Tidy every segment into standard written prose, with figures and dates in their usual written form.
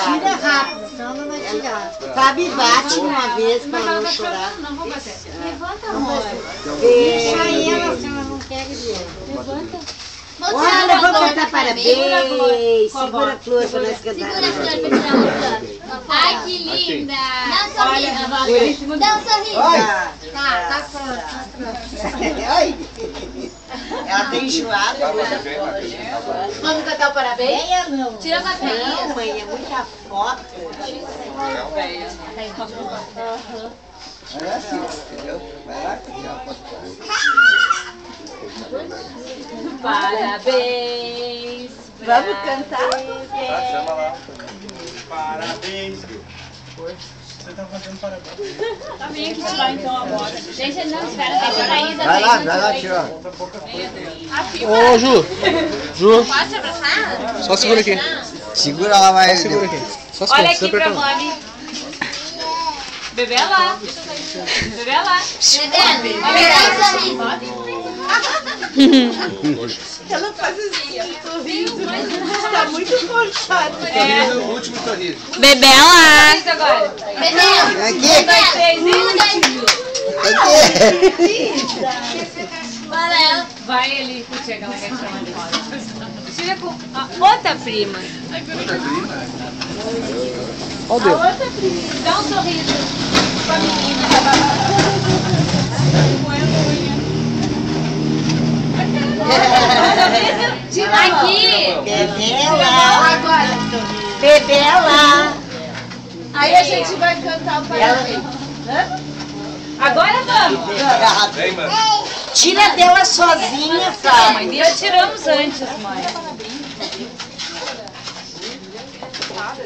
Tira rápido, senão não vai tirar. Fabi bate uma vez pra ela não chorar. Não, vou bater. Levanta, amor. Deixa ela, se ela não quer ver. Levanta. Olha, vamos cantar parabéns. Segura a flor pra nós cantar. Segura a flor pra tirar uma flor. Ai, que linda. Dá um sorriso. Dá um sorriso. Tá pronto. Ai. Ela tem enjoado. Vamos cantar o parabéns? Tira a papinha. Não, mãe, é muita foto. É assim, entendeu? Vai lá que já pode fazer. Parabéns. Vamos cantar? Chama lá. Parabéns. Você tá fazendo parabéns. Tá bem aqui tirar então agora. Deixa ele não espera. Deixa a Isa Vai lá, tira. Ô, Ju. Ju. Pode abraçar? Só segura aqui. Segura lá, vai. Segura aqui. Só segura. Olha Você aqui pra apertou. mami. Bebê lá. Bebê lá. Bebê, dá um sorriso. Ela faz assim, sorriso. Tá muito forçado. Sorriso, o último sorriso. Bebê lá. Isso agora. Bebê. Aqui. 1, 2, 3 Para ela. Vai ali, chega lá que é chama de roda. Tira com a outra prima. Olha o dedo. Dá um sorriso pra menina. Aqui. Bebela. Bebela. Aí a gente vai cantar o parabéns. Agora vamos. Vem, mano. Tira dela sozinha, Fábio. Já tiramos antes, mãe.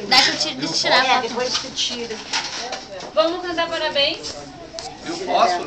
Dá que eu tiro, deixa eu tirar a foto. Depois tu tira. Vamos cantar parabéns? Eu posso?